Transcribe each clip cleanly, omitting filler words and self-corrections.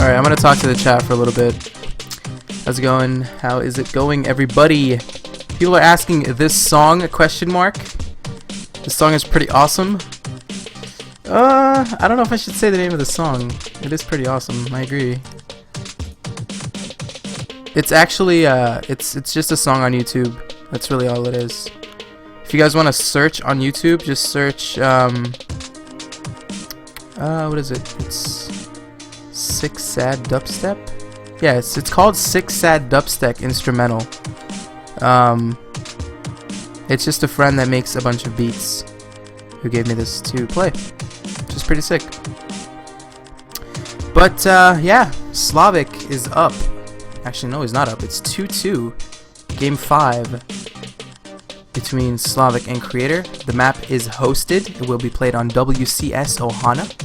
Alright, I'm gonna talk to the chat for a little bit. How's it going? How is it going, everybody? People are asking this song, question mark. This song is pretty awesome. I don't know if I should say the name of the song. It is pretty awesome, I agree. It's actually, it's just a song on YouTube. That's really all it is. If you guys want to search on YouTube, just search, what is it? It's Six Sad Dubstep? Yeah, it's called Six Sad Dubstep Instrumental. It's just a friend that makes a bunch of beats who gave me this to play, which is pretty sick. But, yeah, Slavic is up. Actually, no, he's not up. It's 2-2. Game 5 between Slavic and Creator. The map is hosted. It will be played on WCS Ohana.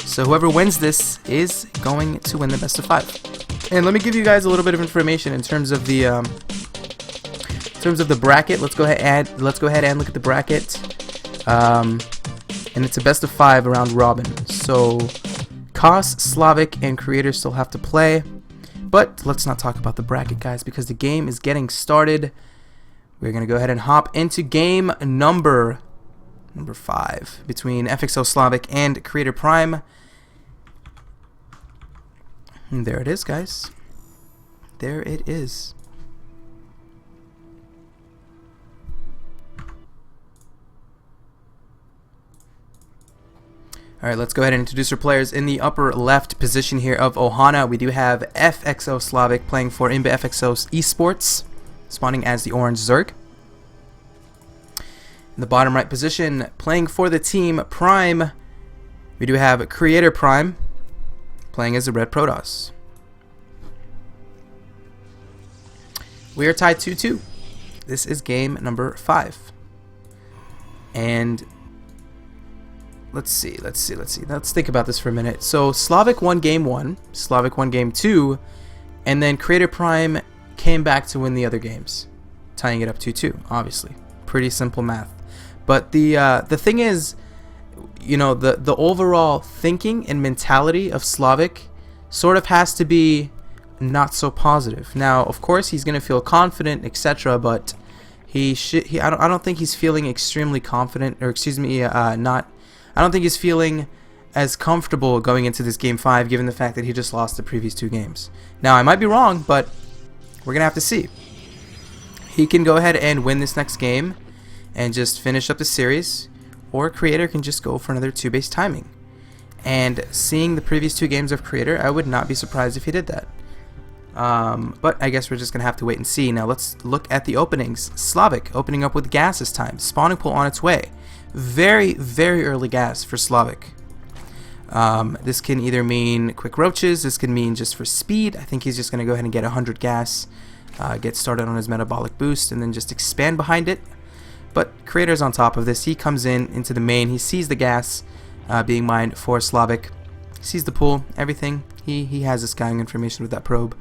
So whoever wins this is going to win the best of 5. And let me give you guys a little bit of information in terms of the bracket. Let's go ahead and look at the bracket. And it's a best of 5 around robin. So Kos, Slavic, and Creator still have to play. But let's not talk about the bracket, guys, because the game is getting started. We're going to go ahead and hop into game number 5 between FXO Slavic and Creator Prime. And there it is, guys. There it is. Alright, let's go ahead and introduce our players. In the upper left position here of Ohana, we do have FXO Slavic playing for Imba FXO Esports, spawning as the orange Zerg. In the bottom right position, playing for the team Prime, we do have Creator Prime playing as the red Protoss. We are tied 2-2. This is game number 5. And let's think about this for a minute. So Slavic won game 1, Slavic won game 2, and then Creator Prime came back to win the other games, tying it up 2-2. Obviously, pretty simple math. But the thing is, you know, the overall thinking and mentality of Slavic sort of has to be not so positive. Now, of course, he's gonna feel confident, etc. But I don't think he's feeling extremely confident, or excuse me, I don't think he's feeling as comfortable going into this game 5, given the fact that he just lost the previous 2 games. Now, I might be wrong, but we're gonna have to see. He can go ahead and win this next game and just finish up the series, or Creator can just go for another 2-base timing. And seeing the previous 2 games of Creator, I would not be surprised if he did that. But I guess we're just gonna have to wait and see. Now let's look at the openings. Slavic opening up with gas this time. Spawning pool on its way. Very, very early gas for Slavic. This can either mean quick roaches, this can mean just for speed. I think he's just gonna go ahead and get 100 gas, get started on his metabolic boost, and then just expand behind it. But Creator's on top of this. He comes into the main. He sees the gas being mined for Slavic. He sees the pool, everything. He has the scouting information with that probe.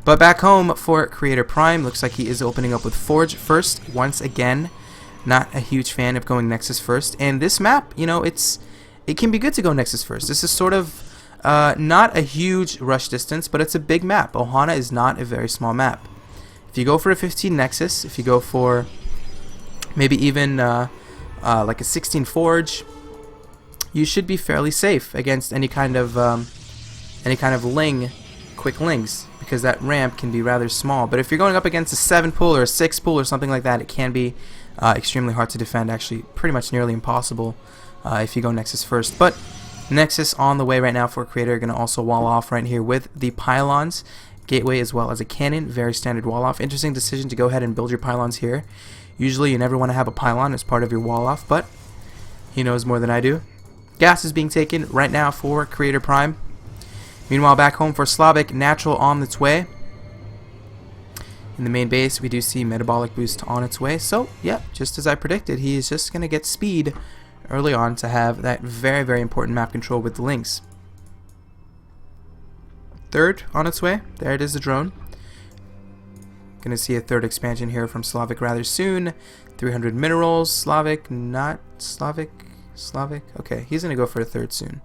But back home for Creator Prime, looks like he is opening up with Forge first once again. Not a huge fan of going Nexus first. And this map, you know, it can be good to go Nexus first. This is sort of not a huge rush distance, but it's a big map. Ohana is not a very small map. If you go for a 15 Nexus, if you go for maybe even like a 16 Forge, you should be fairly safe against any kind of quick lings, because that ramp can be rather small. But if you're going up against a 7 pool or a 6 pool or something like that, it can be extremely hard to defend, actually pretty much nearly impossible if you go Nexus first. But Nexus on the way right now for Creator. Going to also wall off right here with the pylons, gateway as well as a cannon. Very standard wall off. Interesting decision to go ahead and build your pylons here. Usually you never want to have a pylon as part of your wall off, but he knows more than I do. Gas is being taken right now for Creator Prime. Meanwhile, back home for Slavic, natural on its way. In the main base, we do see metabolic boost on its way. So, yeah, just as I predicted, he is just going to get speed early on to have that very, very important map control with the links. Third on its way. There it is, the drone. Gonna see a third expansion here from Slavic rather soon. 300 minerals. Slavic, not Slavic. Okay, he's gonna go for a third soon.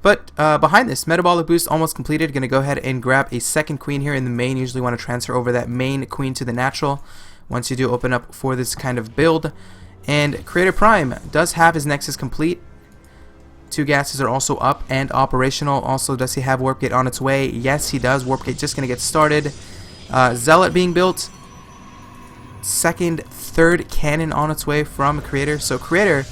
But behind this, metabolic boost almost completed. Going to go ahead and grab a second queen here in the main. Usually want to transfer over that main queen to the natural once you do open up for this kind of build. And Creator Prime does have his Nexus complete. 2 gases are also up and operational. Also, does he have Warp Gate on its way? Yes, he does. Warp Gate just going to get started. Zealot being built. Second, third cannon on its way from Creator. So Creator,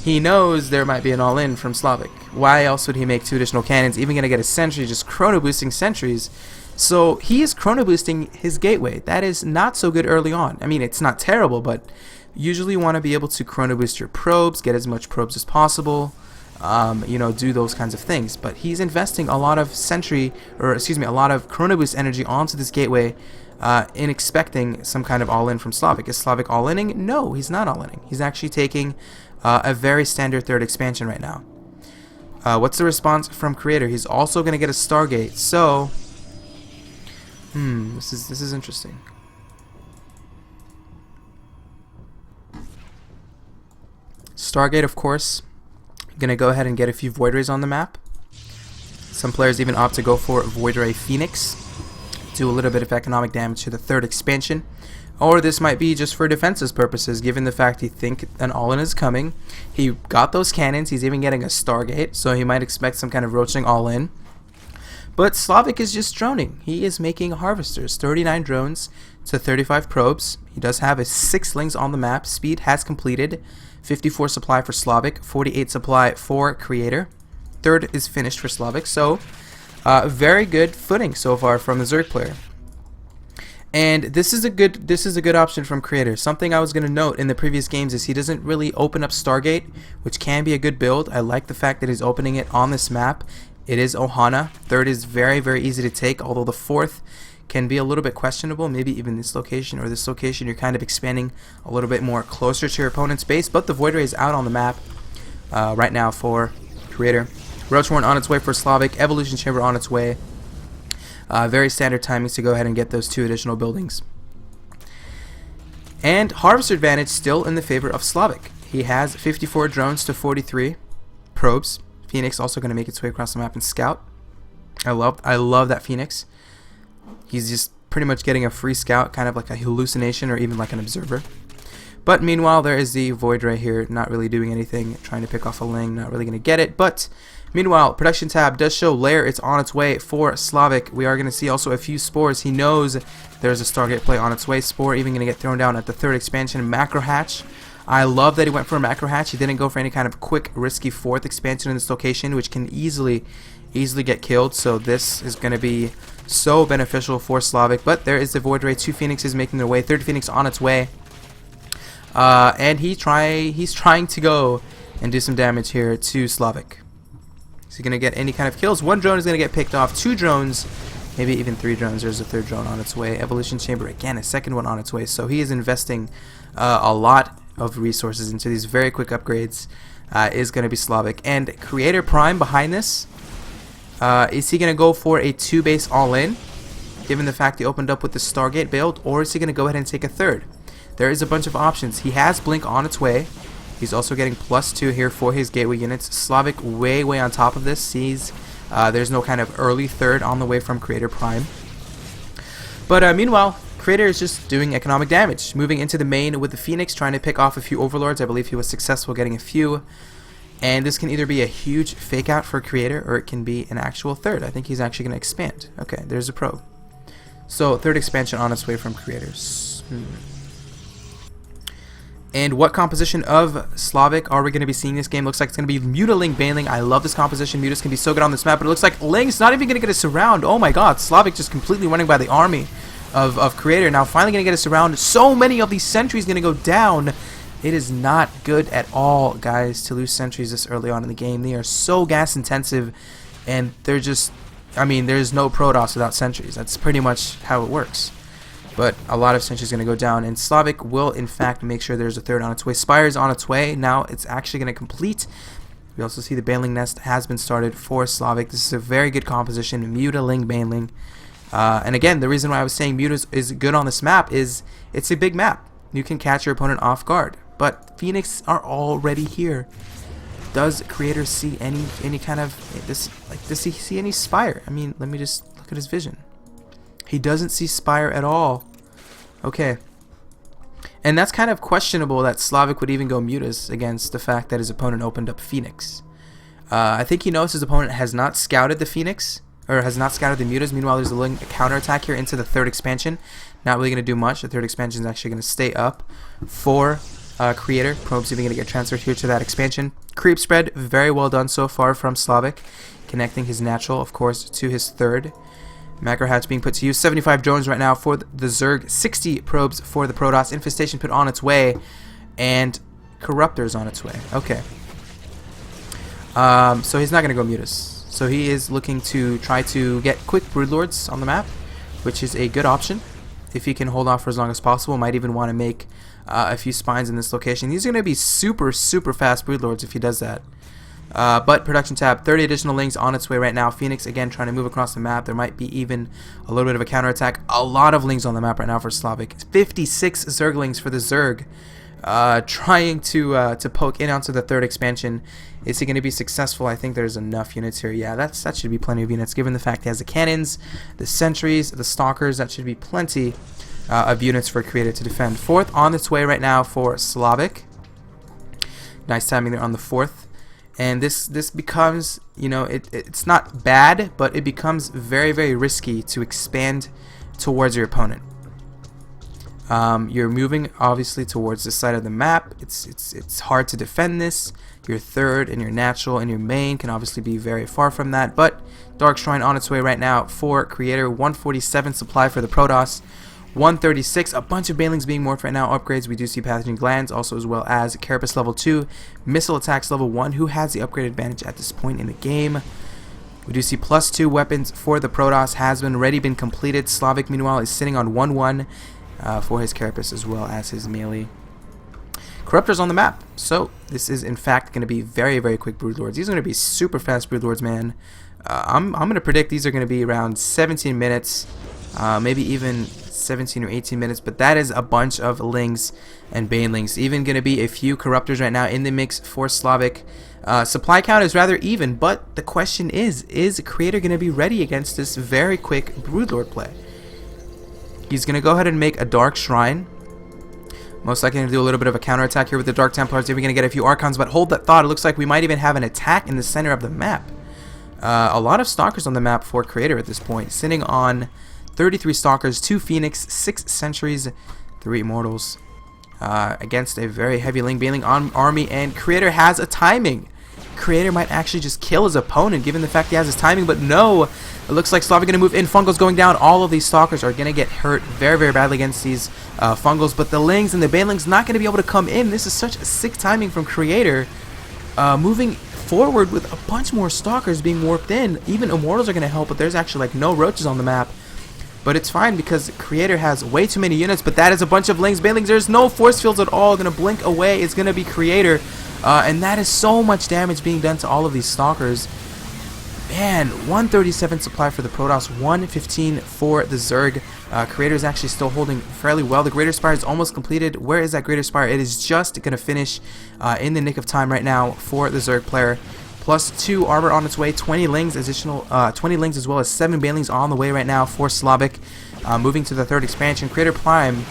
he knows there might be an all-in from Slavic. Why else would he make 2 additional cannons? Even going to get a sentry, just chrono boosting sentries. So he is chrono boosting his gateway. That is not so good early on. I mean, it's not terrible, but usually you want to be able to chrono boost your probes, get as much probes as possible. You know, do those kinds of things. But he's investing a lot of a lot of chrono boost energy onto this gateway in expecting some kind of all-in from Slavic. Is Slavic all-inning? No, he's not all-inning. He's actually taking a very standard 3rd expansion right now. What's the response from Creator? He's also going to get a Stargate. So, this is interesting. Stargate, of course. Going to go ahead and get a few Void Rays on the map. Some players even opt to go for Void Ray Phoenix. Do a little bit of economic damage to the 3rd expansion. Or this might be just for defensive purposes, given the fact he think an all-in is coming. He got those cannons. He's even getting a Stargate, so he might expect some kind of roaching all-in. But Slavic is just droning. He is making harvesters. 39 drones to 35 probes. He does have his 6 lings on the map. Speed has completed. 54 supply for Slavic, 48 supply for Creator. 3rd is finished for Slavic, so very good footing so far from the Zerg player. And this is a good option from Creator. Something I was going to note in the previous games is he doesn't really open up Stargate, which can be a good build. I like the fact that he's opening it on this map. It is Ohana. 3rd is very, very easy to take, although the 4th can be a little bit questionable. Maybe even this location or this location, you're kind of expanding a little bit more closer to your opponent's base. But the Void Ray is out on the map right now for Creator. Roachhorn on its way for Slavic. Evolution Chamber on its way. Very standard timings to go ahead and get those 2 additional buildings. And Harvester advantage still in the favor of Slavic. He has 54 drones to 43 probes. Phoenix also going to make its way across the map and scout. I love that Phoenix. He's just pretty much getting a free scout, kind of like a hallucination or even like an observer. But meanwhile, there is the Void Ray here, not really doing anything, trying to pick off a Ling, not really going to get it. But meanwhile, production tab does show Lair. It's on its way for Slavic. We are going to see also a few spores. He knows there's a Stargate play on its way. Spore even going to get thrown down at the 3rd expansion. Macro Hatch. I love that he went for a Macro Hatch. He didn't go for any kind of quick, risky 4th expansion in this location, which can easily get killed. So this is going to be so beneficial for Slavic. But there is the Void Ray. 2 Phoenixes making their way. 3rd Phoenix on its way. And he's trying to go and do some damage here to Slavic. Is he going to get any kind of kills? 1 drone is going to get picked off. 2 drones, maybe even 3 drones. There's a 3rd drone on its way. Evolution Chamber, again, a 2nd one on its way. So he is investing a lot of resources into these very quick upgrades. Is going to be Slavic. And Creator Prime behind this. Is he going to go for a 2 base all-in, given the fact he opened up with the Stargate build, or is he going to go ahead and take a 3rd? There is a bunch of options. He has Blink on its way. He's also getting +2 here for his gateway units. Slavic way on top of this. Sees there's no kind of early 3rd on the way from Creator Prime. But meanwhile, Creator is just doing economic damage. Moving into the main with the Phoenix, trying to pick off a few Overlords. I believe he was successful getting a few. And this can either be a huge fake out for Creator, or it can be an actual 3rd. I think he's actually going to expand. Okay, there's a probe. So 3rd expansion on its way from Creators. And what composition of Slavic are we going to be seeing this game? Looks like it's going to be Muta, Ling, Baneling. I love this composition. Mutas can be so good on this map, but it looks like Ling's not even going to get a surround. Oh my god, Slavic just completely running by the army of Creator. Now finally going to get a surround. So many of these sentries going to go down. It is not good at all, guys, to lose sentries this early on in the game. They are so gas intensive, and they're just, I mean, there's no Protoss without sentries. That's pretty much how it works. But a lot of sentries going to go down, and Slavic will, in fact, make sure there's a 3rd on its way. Spire is on its way. Now it's actually going to complete. We also see the Baneling Nest has been started for Slavic. This is a very good composition. Muta, Ling, Baneling. And again, the reason why I was saying Muta is good on this map is it's a big map. You can catch your opponent off guard. But Phoenix are already here. Does Creator see any kind of does he see any Spire? I mean, let me just look at his vision. He doesn't see Spire at all. Okay. And that's kind of questionable that Slavic would even go Mutas against the fact that his opponent opened up Phoenix. I think he knows his opponent has not scouted the Phoenix, or has not scouted the Mutas. Meanwhile, there's a counterattack here into the third expansion. Not really going to do much. The third expansion is actually going to stay up for Creator. Probe's even going to get transferred here to that expansion. Creep spread, very well done so far from Slavic. Connecting his natural, of course, to his third. Macro hatch being put to use. 75 drones right now for the Zerg. 60 probes for the Protoss. Infestation put on its way. And Corruptor's on its way. Okay. So he's not going to go Mutas. So he is looking to try to get quick Broodlords on the map, which is a good option. If he can hold off for as long as possible. Might even want to make a few spines in this location. These are going to be super, super fast Broodlords if he does that. But production tab, 30 additional links on its way right now. Phoenix again trying to move across the map. There might be even a little bit of a counterattack. A lot of links on the map right now for Slavic. 56 Zerglings for the Zerg. Trying to poke in onto the third expansion. Is he going to be successful? I think there's enough units here. Yeah, that should be plenty of units given the fact he has the cannons, the sentries, the stalkers. That should be plenty of units for Creator to defend. Fourth on its way right now for Slavic. Nice timing there on the fourth. And this becomes, you know, it's not bad, but it becomes very, very risky to expand towards your opponent. You're moving obviously towards this side of the map. It's hard to defend this. Your third and your natural and your main can obviously be very far from that. But Dark Shrine on its way right now for Creator. 147 supply for the Protoss. 136, a bunch of Banelings being morphed right now. Upgrades, we do see Pathogen Glands, also as well as Carapace level 2, Missile Attacks level 1, who has the upgrade advantage at this point in the game. We do see +2 weapons for the Protoss, has already been completed. Slavic, meanwhile, is sitting on 1-1 for his Carapace as well as his melee. Corruptor's on the map, so this is in fact going to be very, very quick Broodlords. These are going to be super fast Broodlords, man. I'm going to predict these are going to be around 17 minutes, maybe even 17 or 18 minutes, but that is a bunch of Lings and Banelings. Even going to be a few Corruptors right now in the mix for Slavic. Supply count is rather even, but the question is Creator going to be ready against this very quick Broodlord play? He's going to go ahead and make a Dark Shrine. Most likely going to do a little bit of a counterattack here with the Dark Templars. Maybe going to get a few Archons, but hold that thought. It looks like we might even have an attack in the center of the map. A lot of Stalkers on the map for Creator at this point, sitting on 33 Stalkers, 2 Phoenix, 6 Sentries, 3 Immortals, against a very heavy Banelings army, and Creator has a timing. Creator might actually just kill his opponent given the fact he has his timing, but no, it looks like Slavic going to move in. Fungals going down. All of these Stalkers are going to get hurt very, very badly against these Fungals, but the Lings and the Banelings not going to be able to come in. This is such a sick timing from Creator. Moving forward with a bunch more Stalkers being warped in. Even Immortals are going to help, but there's actually like no roaches on the map. But it's fine because Creator has way too many units, but that is a bunch of Lings, Banelings. There's no force fields at all. Going to blink away. It's going to be Creator. And that is so much damage being done to all of these Stalkers. Man, 137 supply for the Protoss, 115 for the Zerg. Creator is actually still holding fairly well. The Greater Spire is almost completed. Where is that Greater Spire? It is just going to finish in the nick of time right now for the Zerg player. +2 armor on its way, 20 Lings, additional 20 Lings as well as 7 Banelings on the way right now for Slavic. Moving to the third expansion, Creator Prime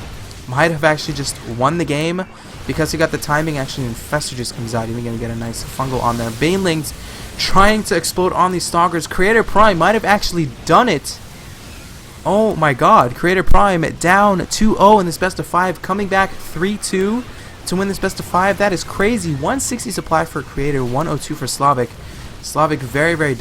might have actually just won the game because he got the timing. Actually, Infestor just comes out. You're going to get a nice fungal on there. Banelings trying to explode on these Stalkers. Creator Prime might have actually done it. Oh my god, Creator Prime down 2-0 in this best of 5, coming back 3-2 to win this best of 5. That is crazy. 160 supply for Creator, 102 for Slavic. Slavic very, very